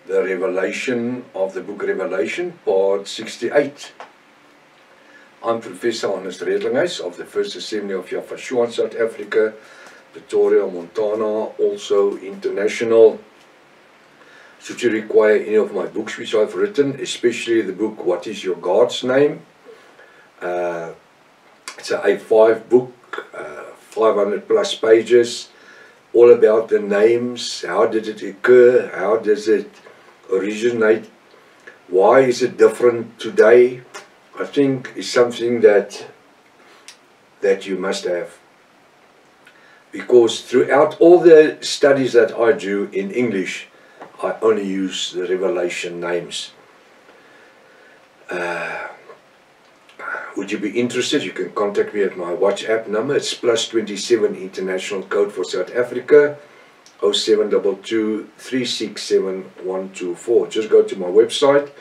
the revelation of the book Revelation, part 68. I'm Professor Hannes Redlinghuis of the First Assembly of Yafashua in South Africa, Pretoria, Montana, also international. Should you require any of my books which I've written, especially the book What is Your God's Name? It's an A5 book, 500 plus pages, all about the names, how did it occur, how does it originate, why is it different today. I think is something that you must have, because throughout all the studies that I do in English, I only use the Revelation names. Would you be interested? You can contact me at my WhatsApp number. It's +27 international code for South Africa, 0722 367 124. Just go to my website,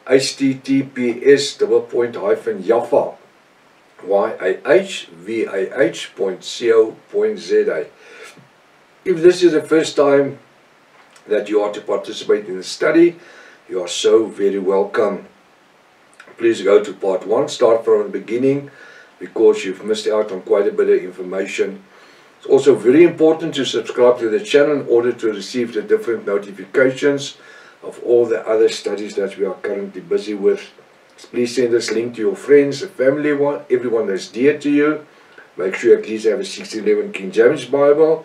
https://yahvah.co.za. If this is the first time that you are to participate in the study, you are so very welcome. Please go to part 1, start from the beginning, because you've missed out on quite a bit of information. It's also very important to subscribe to the channel in order to receive the different notifications of all the other studies that we are currently busy with. Please send this link to your friends, family, everyone that's dear to you. Make sure you at least have a 1611 King James Bible,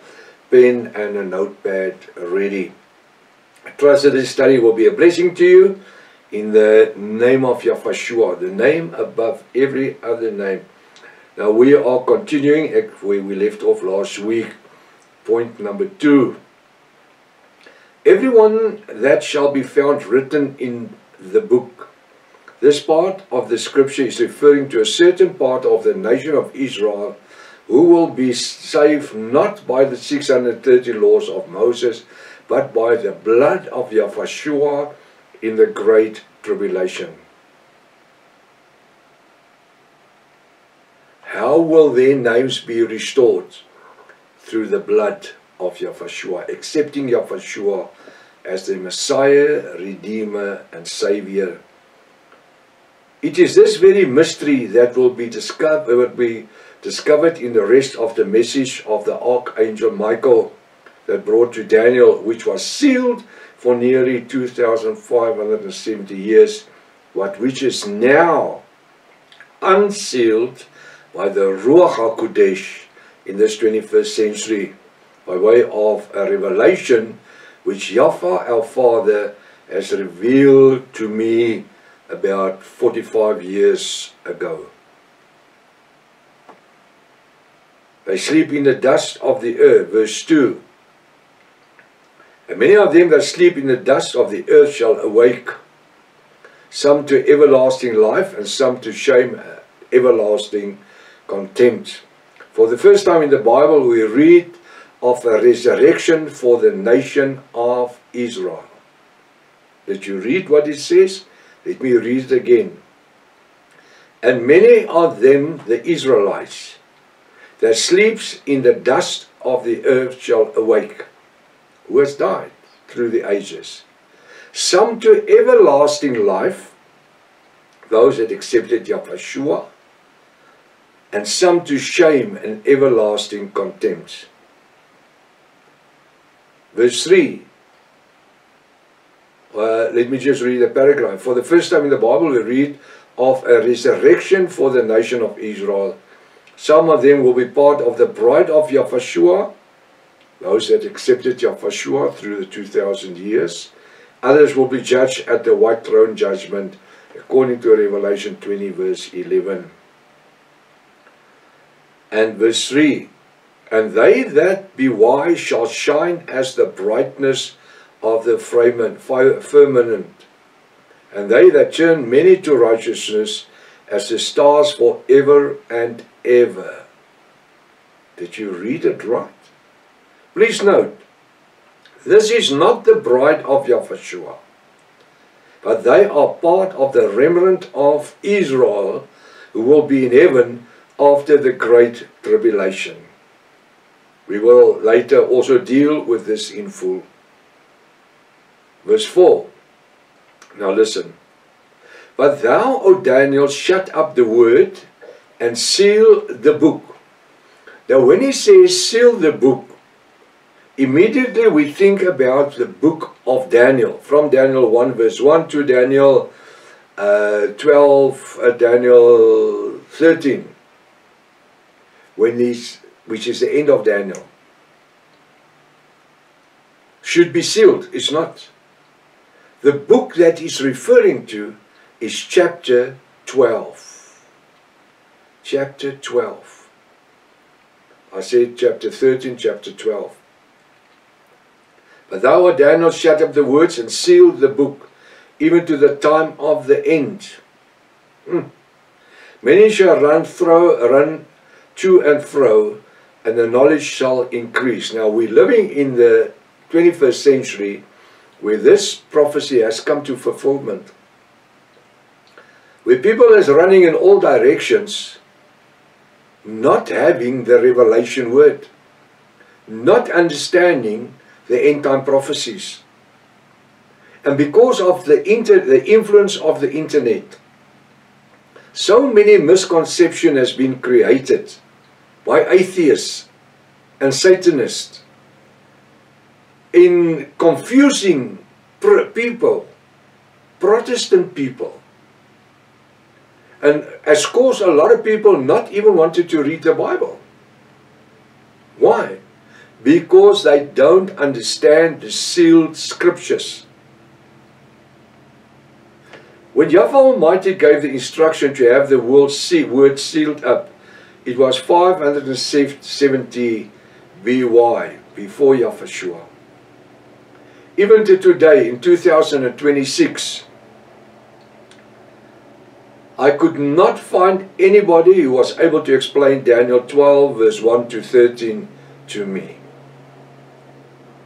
pen and a notepad ready. I trust that this study will be a blessing to you. In the name of Yafashua, the name above every other name. Now we are continuing where we left off last week. Point number 2. Everyone that shall be found written in the book. This part of the scripture is referring to a certain part of the nation of Israel who will be saved not by the 630 laws of Moses, but by the blood of Yafashua in the great tribulation. How will their names be restored? Through the blood of Yafashua, accepting Yafashua as the Messiah, Redeemer and Savior. It is this very mystery that will be discovered in the rest of the message of the Archangel Michael that brought to Daniel, which was sealed for nearly 2,570 years, but which is now unsealed by the Ruach HaKodesh in this 21st century, by way of a revelation which Yahweh our Father has revealed to me about 45 years ago. They sleep in the dust of the earth, verse 2. And many of them that sleep in the dust of the earth shall awake, some to everlasting life, and some to shame, everlasting contempt. For the first time in the Bible, we read of a resurrection for the nation of Israel. Did you read what it says? Let me read it again. And many of them, the Israelites, that sleeps in the dust of the earth shall awake, who has died through the ages. Some to everlasting life, those that accepted Yahweh, and some to shame and everlasting contempt. Verse 3. Let me just read the paragraph. For the first time in the Bible, we read of a resurrection for the nation of Israel. Some of them will be part of the bride of Yahweh, those that accepted Yahweh through the 2,000 years. Others will be judged at the white throne judgment, according to Revelation 20 verse 11. And verse 3. And they that be wise shall shine as the brightness of the firmament, and they that turn many to righteousness as the stars forever and ever. Did you read it right? Please note, this is not the bride of Yahweh, but they are part of the remnant of Israel who will be in heaven after the great tribulation. We will later also deal with this in full. Verse 4. Now listen. But thou, O Daniel, shut up the word and seal the book. Now when he says seal the book, immediately we think about the book of Daniel, from Daniel 1 verse 1 to Daniel 12, Daniel 13, which is the end of Daniel. Should be sealed. It's not. The book that he's referring to is chapter 12. Chapter 12. I said chapter 13, chapter 12. But thou, O Daniel, shut up the words and seal the book, even to the time of the end. Many shall run to and fro, and the knowledge shall increase. Now we're living in the 21st century, where this prophecy has come to fulfillment, where people is running in all directions, not having the revelation word, not understanding the end time prophecies. And because of the influence of the internet, so many misconceptions has been created by atheists and Satanists in confusing people, Protestant people, and has caused a lot of people not even wanted to read the Bible. Why? Because they don't understand the sealed scriptures. When Yahweh Almighty gave the instruction to have the word sealed up, it was 570 BY, before Yahushua. Even to today, in 2026, I could not find anybody who was able to explain Daniel 12 verse 1 to 13 to me.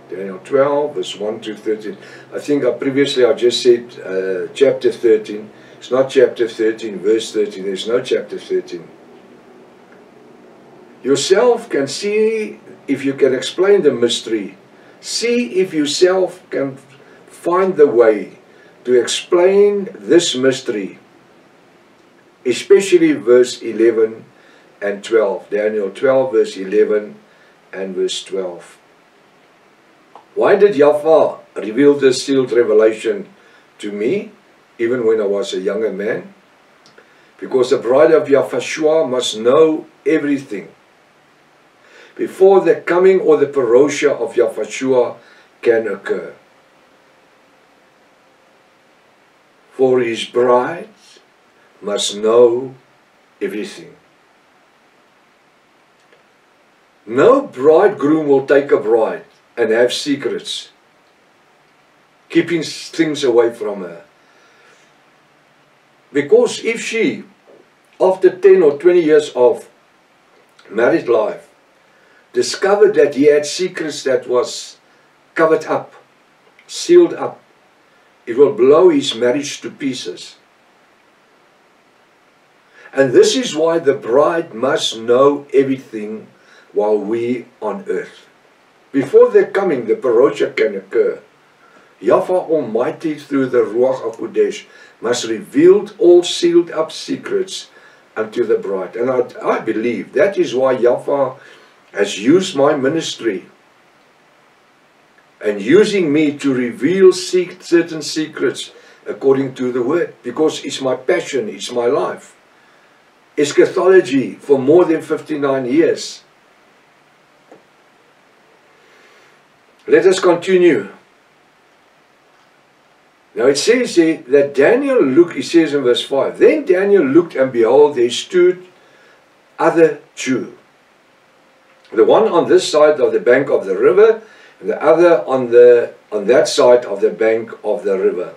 Daniel 12 verse 1 to 13. I think previously I just said chapter 13. It's not chapter 13, verse 13. There's no chapter 13. Yourself can see if you can explain the mystery. See if yourself can find the way to explain this mystery, especially verse 11 and 12. Daniel 12 verse 11 and verse 12. Why did Yahweh reveal this sealed revelation to me, even when I was a younger man? Because the bride of Yahushua must know everything before the coming or the parousia of Yahushua can occur. For his bride must know everything. No bridegroom will take a bride and have secrets, keeping things away from her. Because if she, after 10 or 20 years of married life, discovered that he had secrets that was covered up, sealed up, it will blow his marriage to pieces. And this is why the bride must know everything while we on earth. Before their coming, the parousia can occur. Yahweh Almighty, through the Ruach HaKodesh, must reveal all sealed up secrets unto the bride. And I believe that is why Yahweh has used my ministry and using me to reveal certain secrets according to the word, because it's my passion, it's my life. Eschatology for more than 59 years. Let us continue. Now it says here that Daniel looked, he says in verse 5, then Daniel looked, and behold, there stood other two. The one on this side of the bank of the river, and the other on that side of the bank of the river.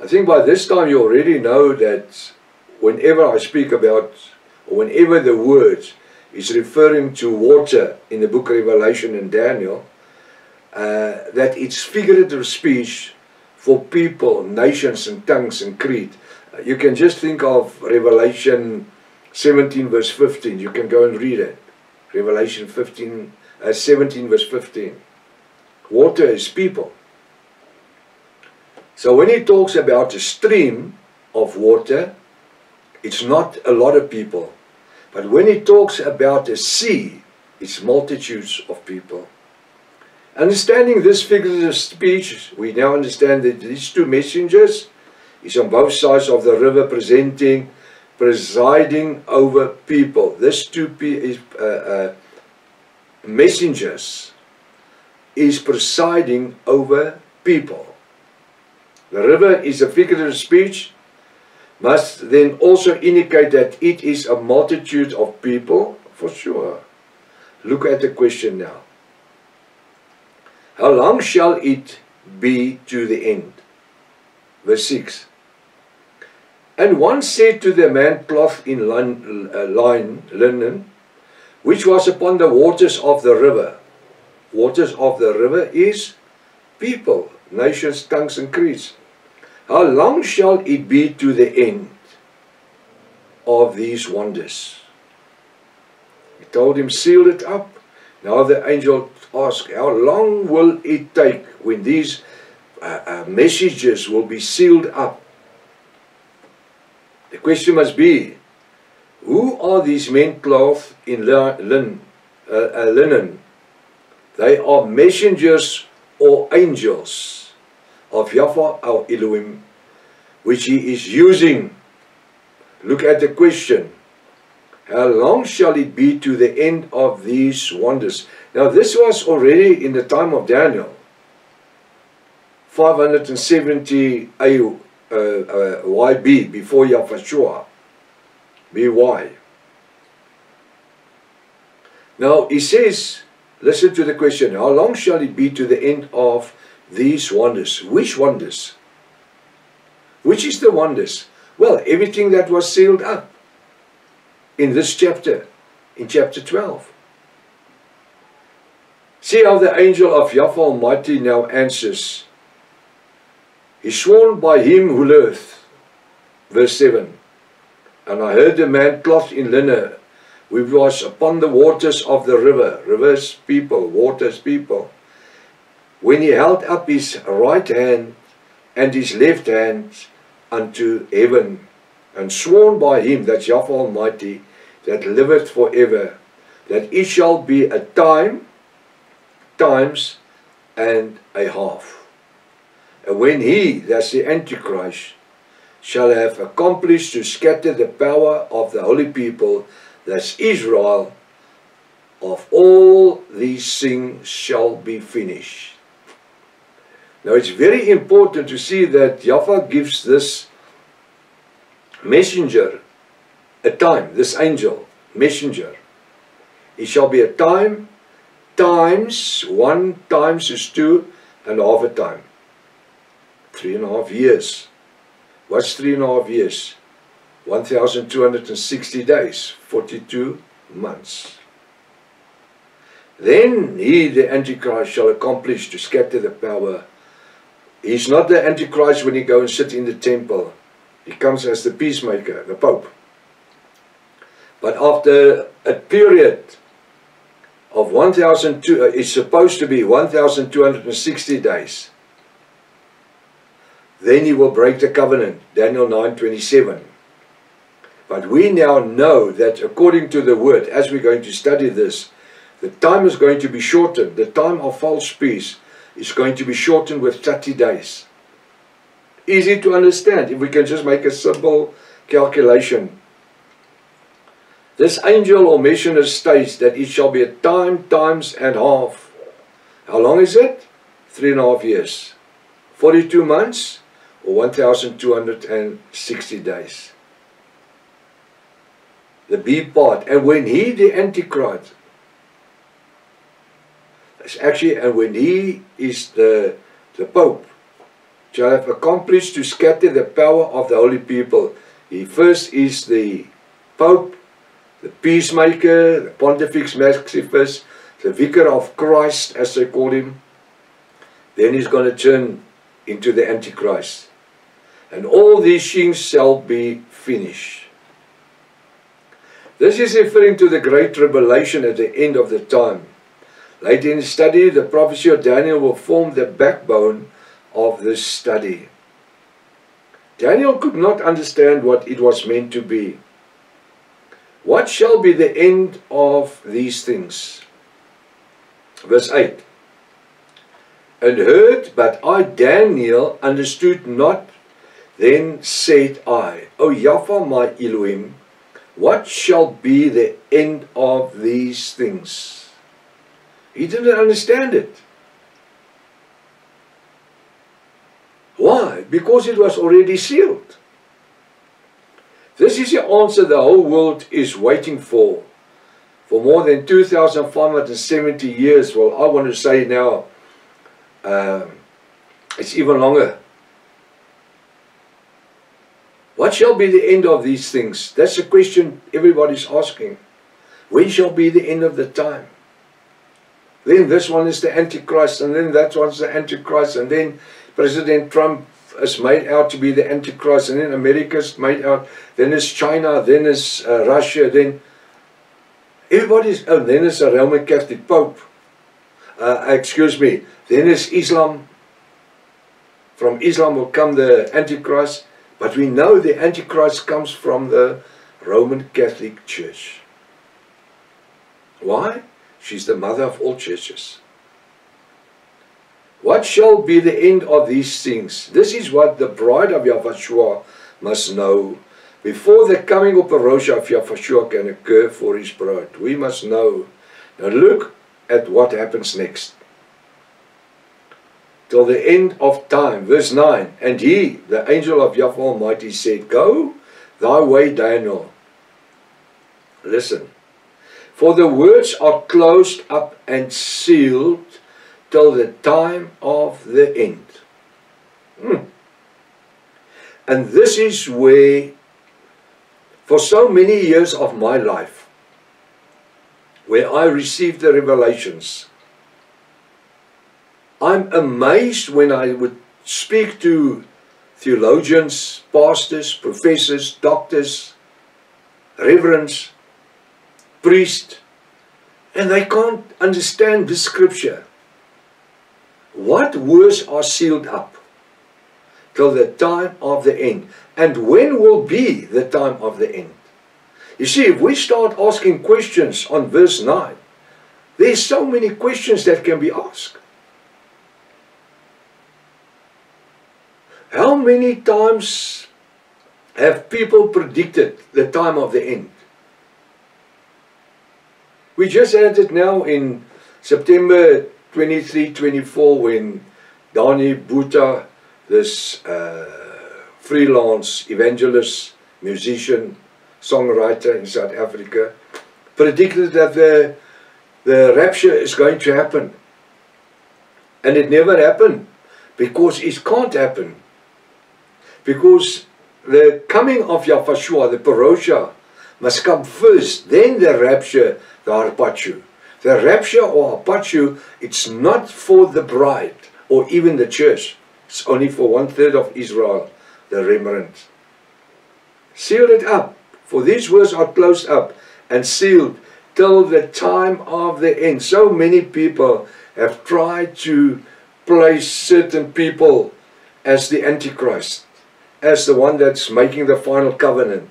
I think by this time you already know that whenever I speak about, or whenever the word is referring to water in the book of Revelation and Daniel, that it's figurative speech for people, nations and tongues and creed. You can just think of Revelation 17 verse 15. You can go and read it. Revelation 17 verse 15. Water is people. So when he talks about a stream of water, it's not a lot of people. But when he talks about a sea, it's multitudes of people. Understanding this figurative speech, we now understand that these two messengers is on both sides of the river presiding over people. This two messengers is presiding over people. The river is a figurative speech, must then also indicate that it is a multitude of people, for sure. Look at the question now. How long shall it be to the end? Verse 6. And one said to the man clothed in linen, which was upon the waters of the river. Waters of the river is people, nations, tongues and creeds. How long shall it be to the end of these wonders? He told him, seal it up. Now the angel asked, how long will it take when these messages will be sealed up? The question must be, who are these men clothed in linen? They are messengers or angels of Yahweh our Elohim, which he is using. Look at the question. How long shall it be to the end of these wonders? Now this was already in the time of Daniel. 570 YB, before Yahweh, BY. Now he says, listen to the question, how long shall it be to the end of these wonders? Which wonders? Which is the wonders? Well, everything that was sealed up in this chapter, in chapter 12. See how the angel of Yahweh Almighty now answers. He sworn by him who liveth. Verse 7. And I heard a man clothed in linen, which was upon the waters of the river. Rivers, people, waters, people. When he held up his right hand and his left hand unto heaven, and sworn by him, that's Yahweh Almighty, that liveth forever, that it shall be a time, times, and a half. And when he, that's the Antichrist, shall have accomplished to scatter the power of the holy people, that's Israel, of all these things shall be finished. Now it's very important to see that Yahweh gives this messenger a time, this angel, messenger. It shall be a time, times, 1 times is 2.5 a time. 3.5 years. What's 3.5 years? 1,260 days, 42 months. Then he, the Antichrist, shall accomplish to scatter the power. He's not the Antichrist when he goes and sits in the temple. He comes as the peacemaker, the Pope. But after a period of 1,200, it's supposed to be 1,260 days, then he will break the covenant, Daniel 9:27. But we now know that according to the word, as we're going to study this, the time is going to be shortened. The time of false peace is going to be shortened with 30 days. Easy to understand if we can just make a simple calculation. This angel or messenger states that it shall be a time, times, and half. How long is it? 3.5 years. 42 months or 1,260 days. The B part. And when he, the Antichrist, and when he is the Pope, shall have accomplished to scatter the power of the holy people. He first is the Pope, the peacemaker, the Pontifex Maximus, the Vicar of Christ, as they call him. Then he's going to turn into the Antichrist. And all these things shall be finished. This is referring to the great tribulation at the end of the time. Later in the study, the prophecy of Daniel will form the backbone of this study. Daniel could not understand what it was meant to be. What shall be the end of these things? Verse 8. And heard, but I, Daniel, understood not. Then said I, O Yahweh my Elohim, what shall be the end of these things? He didn't understand it. Why? Because it was already sealed. This is the answer the whole world is waiting for more than 2,570 years. Well, I want to say now, it's even longer. What shall be the end of these things? That's the question everybody's asking. When shall be the end of the time? Then this one is the Antichrist, and then that one's the Antichrist, and then President Trump is made out to be the Antichrist, and then America's made out, then it's China, then it's Russia, then everybody's, oh, then it's a Roman Catholic Pope, excuse me, then it's Islam. From Islam will come the Antichrist, but we know the Antichrist comes from the Roman Catholic Church. Why? She's the mother of all churches. What shall be the end of these things? This is what the bride of Yahushua must know. Before the coming of Parosha of Yahushua can occur for his bride, we must know. Now look at what happens next. Till the end of time, verse 9. And he, the angel of Yahweh Almighty, said, Go thy way, Daniel. Listen. For the words are closed up and sealed till the time of the end. And this is where, for so many years of my life, where I received the revelations, I'm amazed when I would speak to theologians, pastors, professors, doctors, reverends, priests, and they can't understand this scripture. What words are sealed up till the time of the end? And when will be the time of the end? You see, if we start asking questions on verse 9, there's so many questions that can be asked. How many times have people predicted the time of the end? We just had it now in September 23, 24, when Dani Buta, this freelance evangelist, musician, songwriter in South Africa, predicted that the rapture is going to happen. And it never happened, because it can't happen. Because the coming of Yahushua, the Parosha, must come first, then the rapture, the Harpachu. The rapture or Harpachu, it's not for the bride or even the church. It's only for 1/3 of Israel, the remnant. Seal it up, for these words are closed up and sealed till the time of the end. So many people have tried to place certain people as the Antichrist, as the one that's making the final covenant.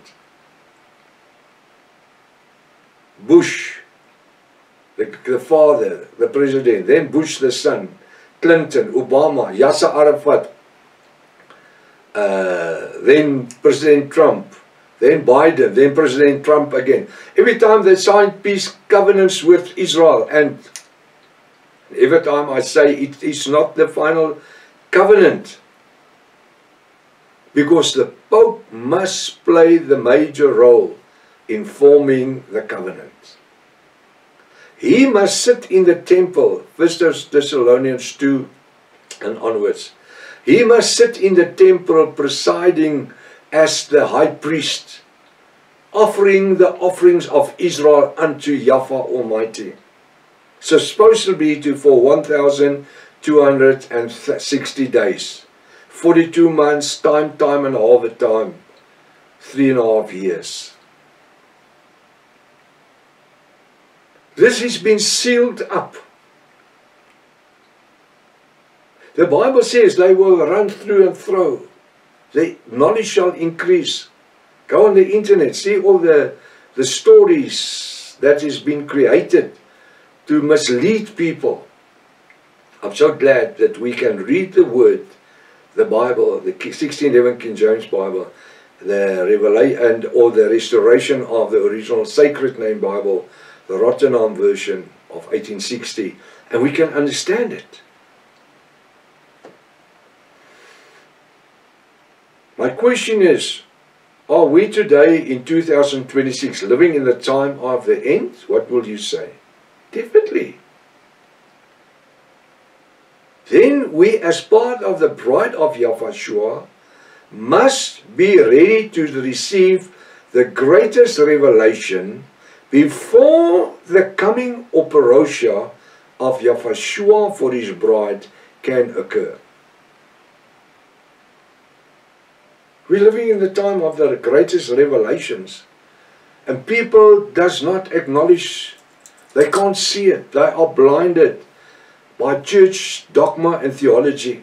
Bush, the father, the president, then Bush the son, Clinton, Obama, Yasser Arafat, then President Trump, then Biden, then President Trump again. Every time they signed peace covenants with Israel, and every time I say it is not the final covenant, because the Pope must play the major role in forming the covenant. He must sit in the temple, 1 Thessalonians 2 and onwards. He must sit in the temple presiding as the high priest, offering the offerings of Israel unto Yahweh Almighty. So supposed to be for 1,260 days. 42 months, time and a half a time. 3.5 years. This has been sealed up. The Bible says they will run through and through. The knowledge shall increase. Go on the internet, see all the stories that is being created to mislead people. I'm so glad that we can read the Word, the Bible, the 1611 King James Bible, the Revelation or the restoration of the original Sacred Name Bible, the Rotterdam version of 1860, and we can understand it. My question is, are we today in 2026 living in the time of the end? What will you say? Definitely. Then we, as part of the bride of Yahushua, must be ready to receive the greatest revelation before the coming operation of Yahushua for his bride can occur. We're living in the time of the greatest revelations, and people does not acknowledge, they can't see it, they are blinded by church dogma and theology.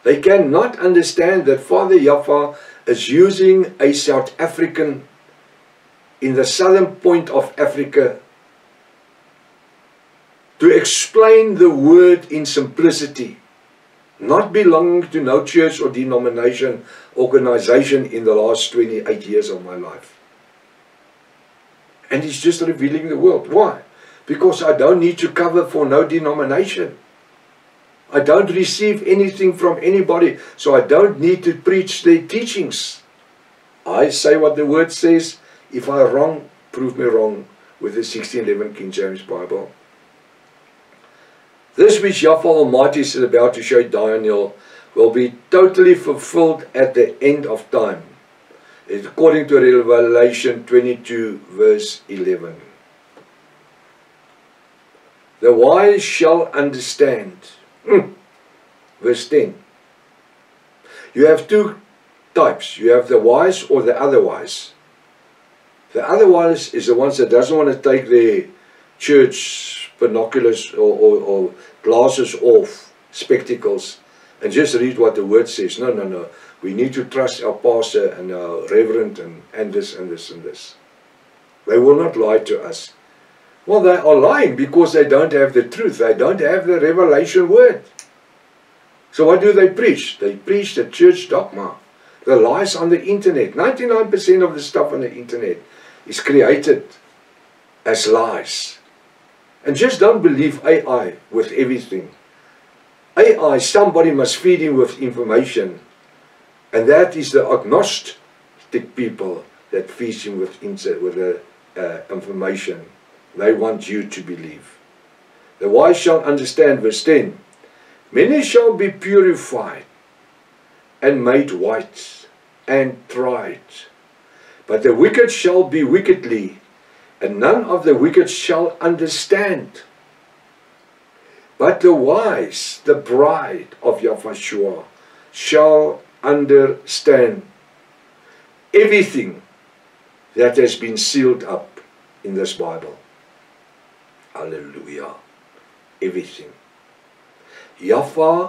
They cannot understand that Father Yafa is using a South African in the southern point of Africa to explain the word in simplicity, not belonging to no church or denomination, organization in the last 28 years of my life. And he's just revealing the world. Why? Because I don't need to cover for no denomination. I don't receive anything from anybody, so I don't need to preach their teachings. I say what the word says. If I'm wrong, prove me wrong with the 1611 King James Bible. This which Yahweh Almighty is about to show Daniel will be totally fulfilled at the end of time, according to Revelation 22 verse 11. The wise shall understand. Verse 10. You have two types. You have the wise or the otherwise. The otherwise is the ones that doesn't want to take their church binoculars or glasses off, spectacles, and just read what the word says. No, no, no. We need to trust our pastor and our reverend and this and this and this. They will not lie to us. Well, they are lying because they don't have the truth. They don't have the revelation word. So what do they preach? They preach the church dogma, the lies on the internet. 99% of the stuff on the internet is created as lies. And just don't believe AI with everything. AI, somebody must feed him with information. And that is the agnostic people that feeds him with information. They want you to believe. The wise shall understand, verse 10. Many shall be purified and made white and tried. But the wicked shall be wickedly, and none of the wicked shall understand. But the wise, the bride of Yahushua, shall understand everything that has been sealed up in this Bible. Hallelujah. Everything. Yahweh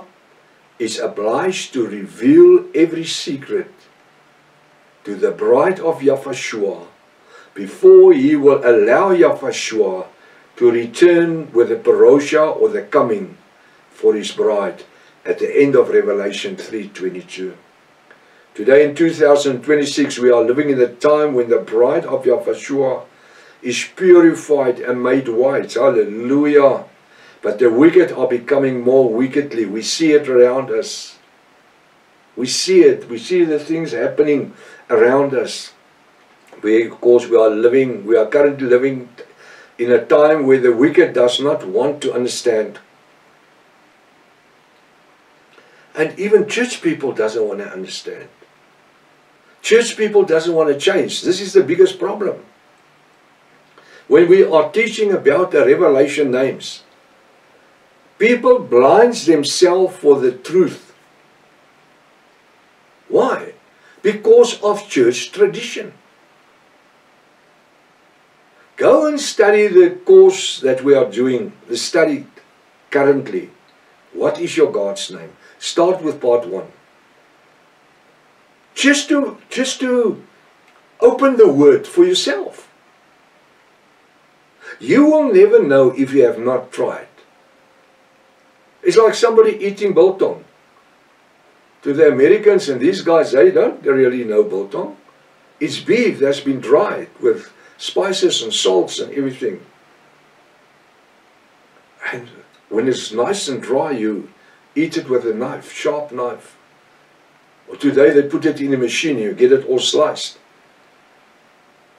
is obliged to reveal every secret to the bride of Yahushua before he will allow Yahushua to return with the parosha or the coming for his bride at the end of Revelation 3:22. Today in 2026 we are living in a time when the bride of Yahushua is purified and made white. Hallelujah. But the wicked are becoming more wickedly. We see it around us. We see it. We see the things happening around us. Because we are currently living in a time where the wicked does not want to understand. And even church people doesn't want to understand. Church people doesn't want to change. This is the biggest problem. When we are teaching about the revelation names, people blind themselves for the truth. Why? Because of church tradition. Go and study the course that we are doing, the study currently. What is your God's name? Start with part 1. just to open the word for yourself. You will never know if you have not tried. It's like somebody eating biltong. To the Americans and these guys, they don't really know biltong. It's beef that's been dried with spices and salts and everything. And when it's nice and dry, you eat it with a knife, sharp knife. Or today they put it in a machine, you get it all sliced.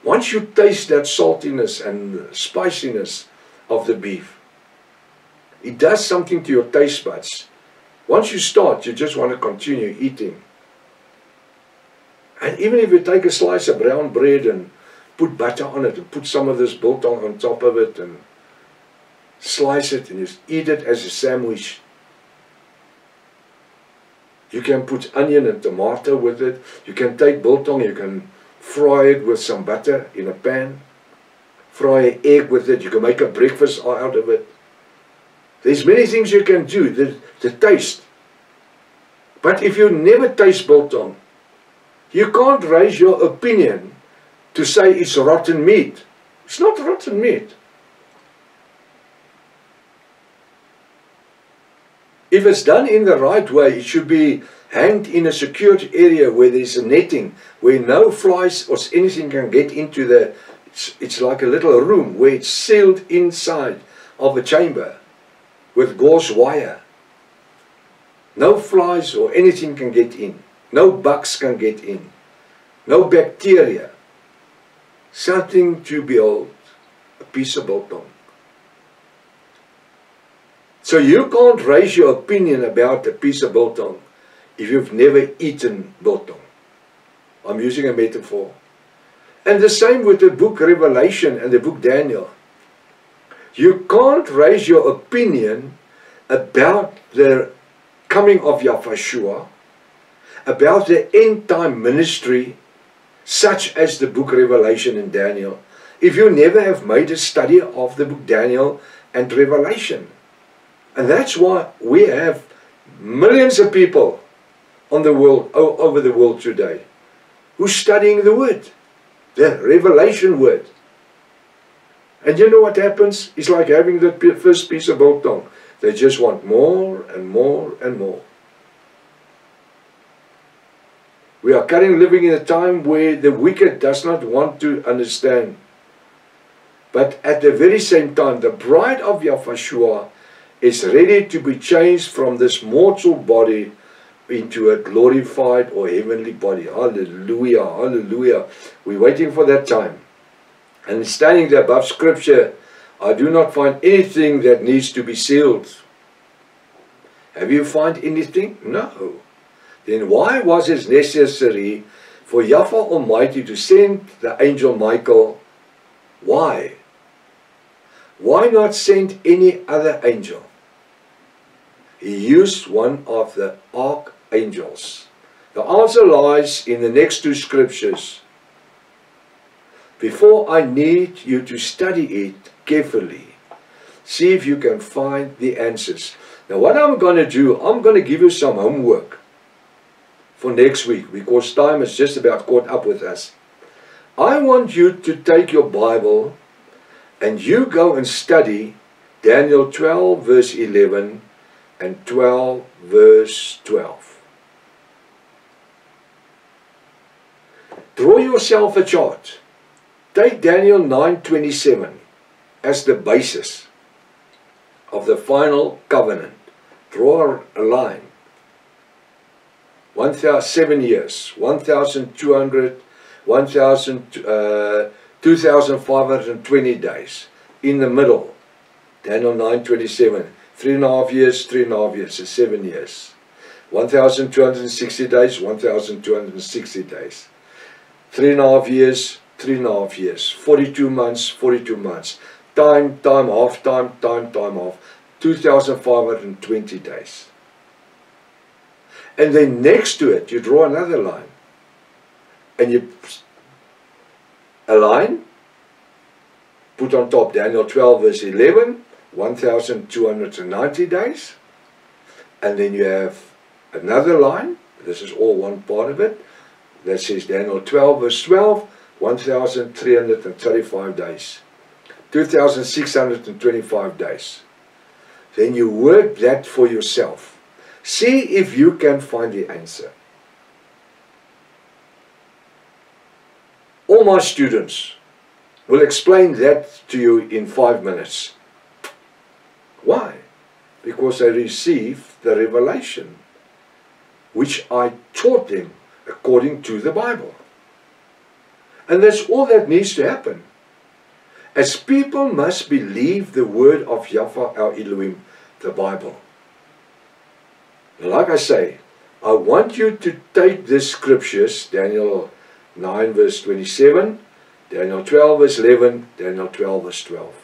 Once you taste that saltiness and spiciness of the beef, it does something to your taste buds. Once you start, you just want to continue eating. And even if you take a slice of brown bread and put butter on it and put some of this biltong on top of it and slice it and just eat it as a sandwich. You can put onion and tomato with it. You can take biltong, you can fry it with some butter in a pan. Fry an egg with it. You can make a breakfast out of it. There's many things you can do. The taste. But if you never taste biltong, you can't raise your opinion to say it's rotten meat. It's not rotten meat. If it's done in the right way, it should be hanged in a secured area where there's a netting, where no flies or anything can get into the... It's like a little room where it's sealed inside of a chamber with gauze wire. No flies or anything can get in. No bugs can get in. No bacteria. Something to behold. A piece of biltong. So you can't raise your opinion about a piece of biltong if you've never eaten biltong. I'm using a metaphor. And the same with the book Revelation and the book Daniel. You can't raise your opinion about the coming of Yahushua, about the end time ministry, such as the book Revelation and Daniel, if you never have made a study of the book Daniel and Revelation. And that's why we have millions of people on the world, over the world today, who's studying the Word, the Revelation Word. And you know what happens? It's like having that first piece of biltong. They just want more and more and more. We are currently living in a time where the wicked does not want to understand. But at the very same time, the bride of Yahushua is ready to be changed from this mortal body into a glorified or heavenly body. Hallelujah, hallelujah. We're waiting for that time. And standing there above Scripture, I do not find anything that needs to be sealed. Have you found anything? No. Then why was it necessary for Yahweh Almighty to send the angel Michael? Why? Why not send any other angel? He used one of the archangels. The answer lies in the next two scriptures. Before I need you to study it carefully, see if you can find the answers. Now what I'm going to do, I'm going to give you some homework for next week, because time is just about caught up with us. I want you to take your Bible and you go and study Daniel 12 verse 11 and 12 verse 12. Draw yourself a chart. Take Daniel 9:27 as the basis of the final covenant. Draw a line. 7 years, 1,200, 2,520 days. In the middle, Daniel 9:27, 3.5 years, 3.5 years, so 7 years. 1,260 days, 1,260 days. 3.5 years, 3.5 years. 42 months, 42 months. Time, half time, half. 2,520 days. And then next to it, you draw another line. And you align, put on top Daniel 12 verse 11, 1,290 days. And then you have another line, this is all one part of it, that says Daniel 12 verse 12, 1,335 days. 2,625 days. Then you work that for yourself. See if you can find the answer. All my students will explain that to you in 5 minutes. Why? Because they received the revelation which I taught them according to the Bible. And that's all that needs to happen. As people must believe the word of Yahweh our Elohim, the Bible. And like I say, I want you to take these scriptures, Daniel 9 verse 27, Daniel 12 verse 11, Daniel 12 verse 12.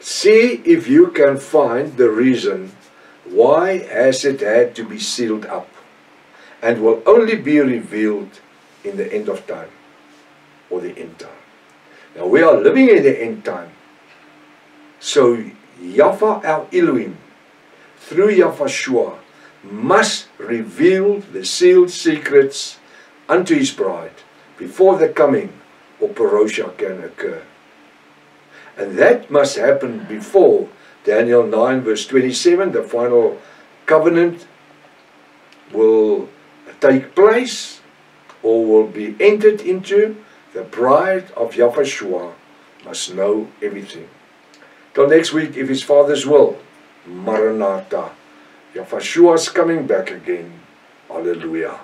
See if you can find the reason why has it had to be sealed up and will only be revealed in the end of time or the end time. Now we are living in the end time. So Yahweh our Elohim through Yahushua must reveal the sealed secrets unto his bride before the coming of Parousia can occur. And that must happen before Daniel 9 verse 27, the final covenant will take place or will be entered into. The bride of Yahushua must know everything. Till next week, if his Father's will. Maranatha. Yahushua is coming back again. Hallelujah.